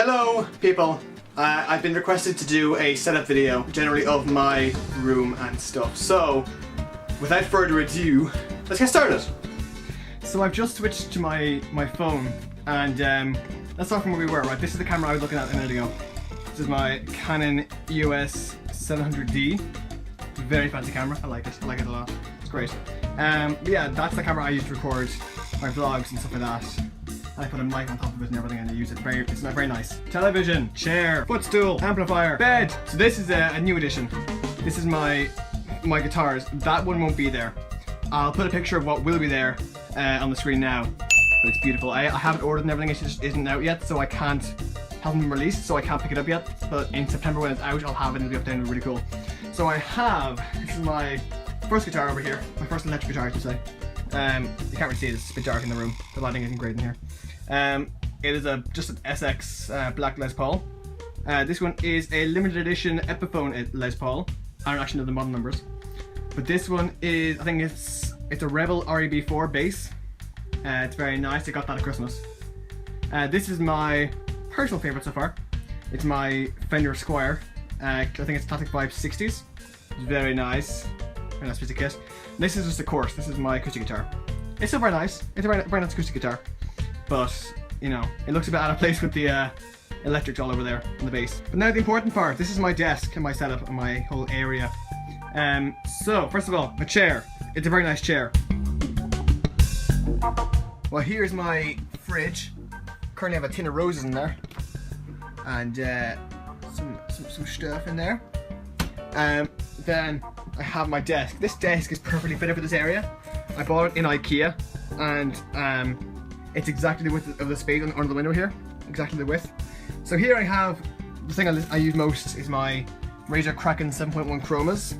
Hello people! I've been requested to do a setup video, generally of my room and stuff. So, without further ado, let's get started! So I've just switched to my phone, and let's start from where we were, right? This is the camera I was looking at a minute ago. This is my Canon EOS 700D. Very fancy camera, I like it a lot. It's great. Yeah, that's the camera I use to record my vlogs and stuff like that. I put a mic on top of it and everything, and I use it it's very nice. Television, chair, footstool, amplifier, bed. So this is a new addition. This is my guitars. That one won't be there. I'll put a picture of what will be there on the screen now. But it's beautiful. I haven't ordered and everything. It just isn't out yet, so I hasn't been released, so I can't pick it up yet. But in September when it's out, I'll have it and it'll be up there and it'll be really cool. So this is my first guitar over here. My first electric guitar, I should say. You can't really see it, it's a bit dark in the room. The lighting isn't great in here. It is just an SX black Les Paul. This one is a limited edition Epiphone Les Paul. I don't actually know the model numbers. But this one is, I think it's a Rebel REB4 bass. It's very nice, I got that at Christmas. This is my personal favourite so far. It's my Fender Squier. I think it's Classic Vibe 60s. It's very nice. Very nice piece of kit. This is just a course. This is my acoustic guitar. It's still very nice. It's a very nice acoustic guitar. But, you know, it looks a bit out of place with the electrics all over there on the bass. But now the important part. This is my desk and my setup and my whole area. So, first of all, a chair. It's a very nice chair. Well, here's my fridge. Currently I have a tin of roses in there. And some stuff in there. Then I have my desk. This desk is perfectly fitted for this area. I bought it in IKEA, and it's exactly the width of the space under the window here. Exactly the width. So here I have, the thing I use most is my Razer Kraken 7.1 Chromas.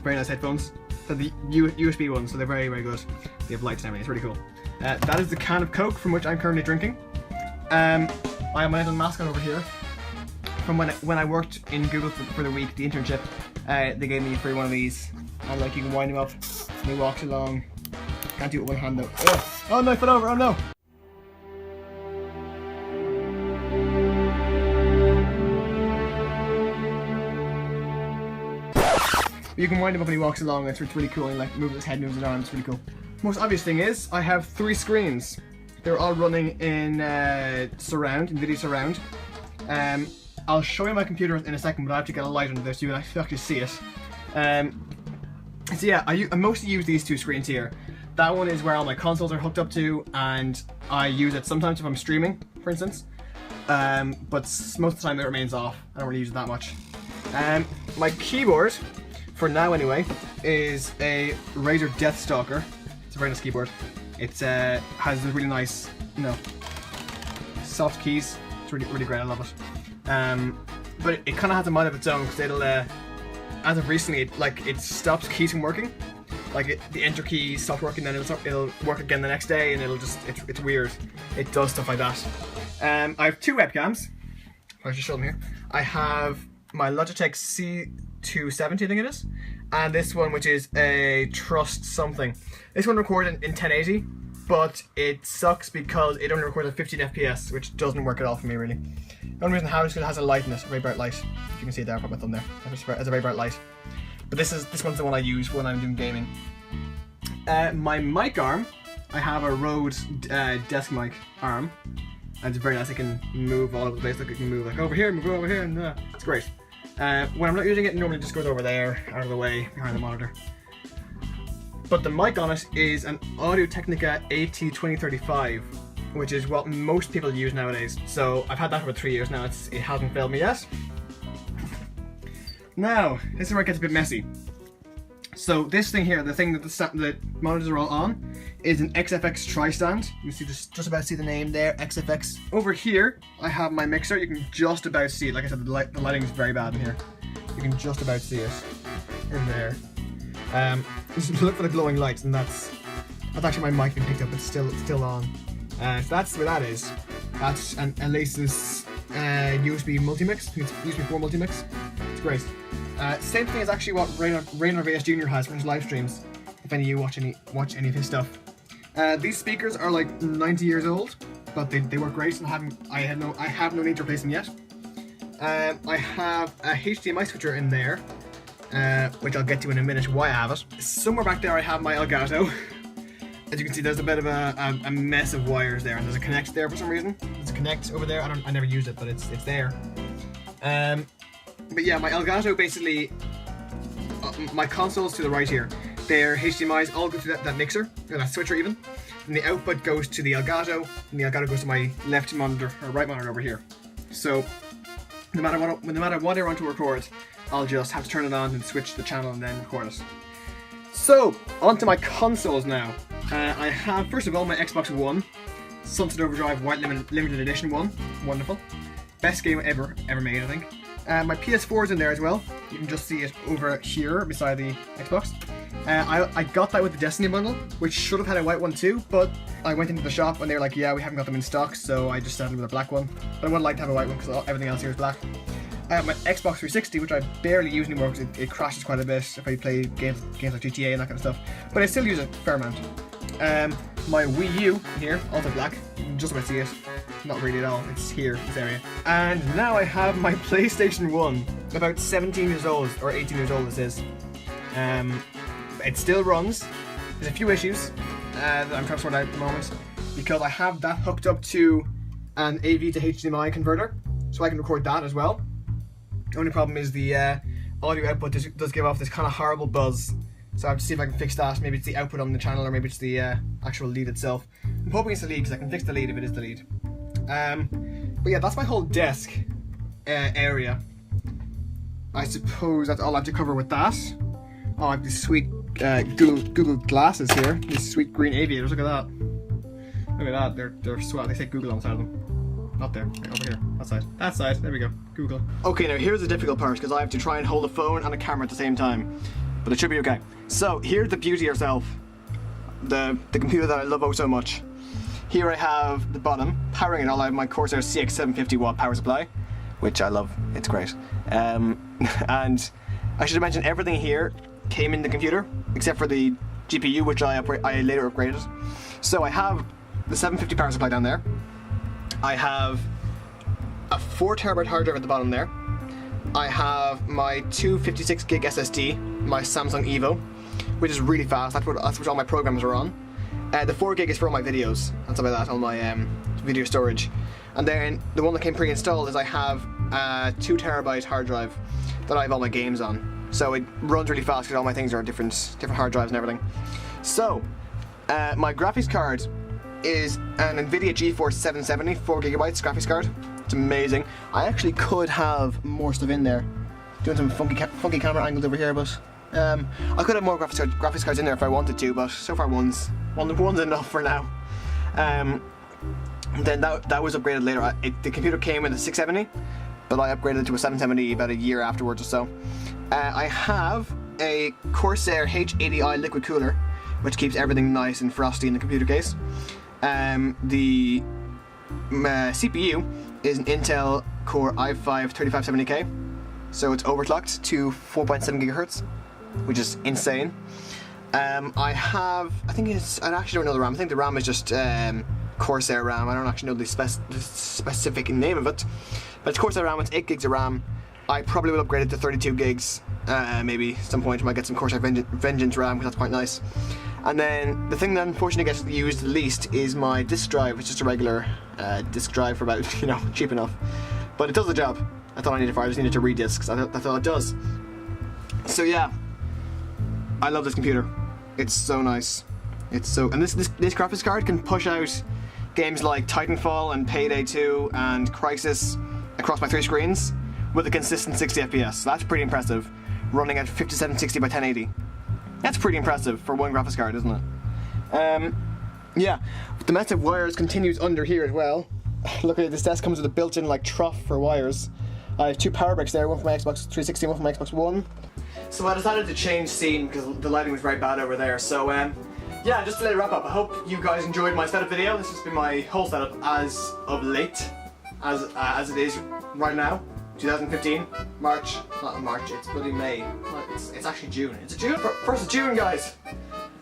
Very nice headphones. They're the USB ones, so they're very, very good. They have lights and everything, it's really cool. That is the can of Coke from which I'm currently drinking. I have my little mascot over here. From when I worked in Google for the week, the internship, they gave me a free one of these. And like, you can wind him up, and he walks along. Can't do it with one hand though. Oh no, I fell over, oh no! But you can wind him up and he walks along, and it's really cool, and like moves his head, moves his arms, it's really cool. Most obvious thing is, I have 3 screens. They're all running in video surround. I'll show you my computer in a second, but I have to get a light under this so you can actually see it. So yeah, I mostly use these 2 screens here. That one is where all my consoles are hooked up to, and I use it sometimes if I'm streaming, for instance. But most of the time it remains off. I don't really use it that much. My keyboard, for now anyway, is a Razer Deathstalker. It's a very nice keyboard. It has really nice, you know, soft keys. It's really, really great. I love it. But it kind of has a mind of its own, because it'll, as of recently, it stops keys from working. Like the enter key stops working, then it'll work again the next day, and it's weird. It does stuff like that. I have 2 webcams. I'll just show them here. I have my Logitech C270, I think it is, and this one, which is a Trust something. This one recorded in 1080, but it sucks because it only records at 15 FPS, which doesn't work at all for me really. The only reason how is because it has a light in it, a very bright light. If you can see it there, I'll put my thumb there. It's a very bright light. But this one's the one I use when I'm doing gaming. My mic arm, I have a Rode desk mic arm. And it's very nice, it can move all over the place. Like, it can move like over here, move over here, and it's great. When I'm not using it, it normally just goes over there, out of the way, behind the monitor. But the mic on it is an Audio-Technica AT2035, which is what most people use nowadays. So I've had that for about 3 years now, it hasn't failed me yet. Now, this is where it gets a bit messy. So this thing here, the thing that the monitors are all on, is an XFX tri-stand. You can see just about see the name there, XFX. Over here, I have my mixer. You can just about see it. Like I said, the lighting is very bad in here. You can just about see it in there. Just look for the glowing lights, and that's actually my mic being picked up. It's still on. So that's where that is. That's an Alesis USB multi-mix. I think it's USB 4 multi-mix. It's great. Same thing as actually what Raynor VS Jr. has for his live streams. If any of you watch any of his stuff. These speakers are like 90 years old. but they work great, and I have no need to replace them yet. I have a HDMI switcher in there, which I'll get to in a minute why I have it. Somewhere back there I have my Elgato. As you can see, there's a bit of a mess of wires there, and there's a Connect there for some reason. There's a Connect over there. I never used it, but it's there. But yeah, my Elgato basically, my consoles to the right here, their HDMIs all go through that mixer, or that switcher even, and the output goes to the Elgato, and the Elgato goes to my left monitor, or right monitor over here. So, no matter what I want to record, I'll just have to turn it on and switch the channel and then record it. So, onto my consoles now. I have, first of all, my Xbox One, Sunset Overdrive White Limited Edition 1, wonderful. Best game ever made, I think. My PS4 is in there as well. You can just see it over here beside the Xbox. I got that with the Destiny bundle, which should have had a white one too, but I went into the shop and they were like, yeah, we haven't got them in stock, so I just settled with a black one. But I would like to have a white one because everything else here is black. I have my Xbox 360, which I barely use anymore because it crashes quite a bit if I play games like GTA and that kind of stuff, but I still use it a fair amount. My Wii U here, also black. You can just about see it. Not really at all. It's here, this area. And now I have my PlayStation 1. About 17 years old, or 18 years old this is. It still runs. There's a few issues that I'm trying to sort out at the moment, because I have that hooked up to an AV to HDMI converter, so I can record that as well. The only problem is the audio output does give off this kind of horrible buzz. So I have to see if I can fix that. Maybe it's the output on the channel, or maybe it's the actual lead itself. I'm hoping it's the lead, because I can fix the lead if it is the lead. But yeah, that's my whole desk area. I suppose that's all I have to cover with that. Oh, I have these sweet Google glasses here. These sweet green aviators. Look at that. Look at that. They're swell. They say Google on the side of them. Not there. Right, over here. That side. That side. There we go. Google. Okay, now here's the difficult part, because I have to try and hold a phone and a camera at the same time. But it should be okay. So here's the beauty herself. The computer that I love oh so much. Here I have the bottom, powering it all. I have my Corsair CX 750 watt power supply, which I love. It's great. And I should have mentioned everything here came in the computer, except for the GPU, which I later upgraded. So I have the 750 power supply down there. I have a 4TB hard drive at the bottom there. I have my 256 gig SSD, my Samsung Evo, which is really fast. That's what all my programs are on. The 4 gig is for all my videos and stuff like that, all my video storage. And then the one that came pre-installed is I have a 2TB hard drive that I have all my games on. So it runs really fast because all my things are different hard drives and everything. So my graphics card is an NVIDIA GeForce 770 4GB graphics card. It's amazing. I actually could have more stuff in there. Doing some funky camera angles over here, but I could have more graphics cards in there if I wanted to, but so far one's enough for now. Then that was upgraded later. The computer came with a 670, but I upgraded it to a 770 about a year afterwards or so. I have a Corsair H80i liquid cooler, which keeps everything nice and frosty in the computer case. The CPU is an Intel Core i5 3570K, so it's overclocked to 4.7 GHz, which is insane. I actually don't know the RAM. I think the RAM is just Corsair RAM. I don't actually know the specific name of it, but it's Corsair RAM. It's 8 gigs of RAM. I probably will upgrade it to 32 gigs, maybe at some point. I might get some Corsair Vengeance RAM, because that's quite nice. And then the thing that unfortunately gets used the least is my disk drive. It's just a regular disk drive for about, cheap enough. But it does the job. That's all I needed for it. I just needed to read disks. That's all it does. So yeah, I love this computer. It's so nice. And this graphics card can push out games like Titanfall and Payday 2 and Crysis across my 3 screens with a consistent 60 FPS. So that's pretty impressive. Running at 5760 by 1080. That's pretty impressive for one graphics card, isn't it? Yeah, the mess of wires continues under here as well. Look at it, this desk comes with a built-in trough for wires. I have 2 power bricks there, one for my Xbox 360 and one for my Xbox One. So I decided to change scene because the lighting was very bad over there. So yeah, just to let it wrap up, I hope you guys enjoyed my setup video. This has been my whole setup as of late, as it is right now. 2015, March, not March, it's bloody May. It's actually June. It's June, 1st of June, guys.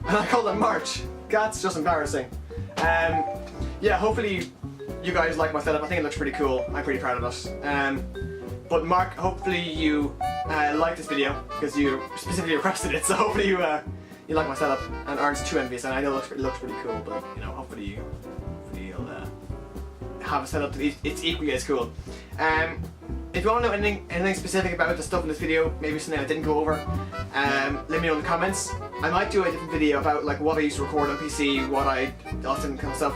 And I call it March. That's just embarrassing. Yeah, hopefully you guys like my setup. I think it looks pretty cool. I'm pretty proud of it. But Mark, hopefully you like this video because you specifically requested it. So hopefully you like my setup and aren't too envious. And I know it looks pretty cool, but you know, hopefully you'll have a setup that it's equally as cool. If you want to know anything specific about the stuff in this video, maybe something I didn't go over, let me know in the comments. I might do a different video about like what I used to record on PC, what I often kind of stuff,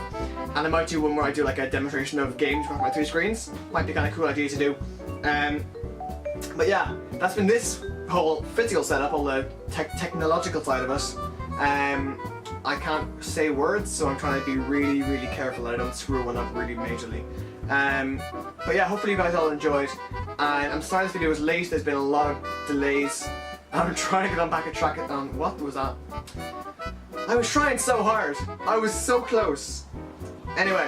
and I might do one where I do like a demonstration of games across my 3 screens. Might be kind of cool idea to do. But yeah, that's been this whole physical setup, all the technological side of it. I can't say words, so I'm trying to be really, really careful that I don't screw one up really majorly. But yeah, hopefully you guys all enjoyed. And I'm sorry this video was late, there's been a lot of delays. I'm trying to get on back on track on, what was that? I was trying so hard. I was so close. Anyway,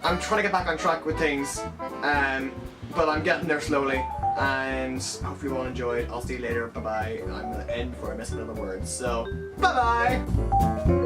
I'm trying to get back on track with things. But I'm getting there slowly. And hopefully you all enjoyed. I'll see you later. Bye bye. I'm going to end before I miss another word. So, bye bye!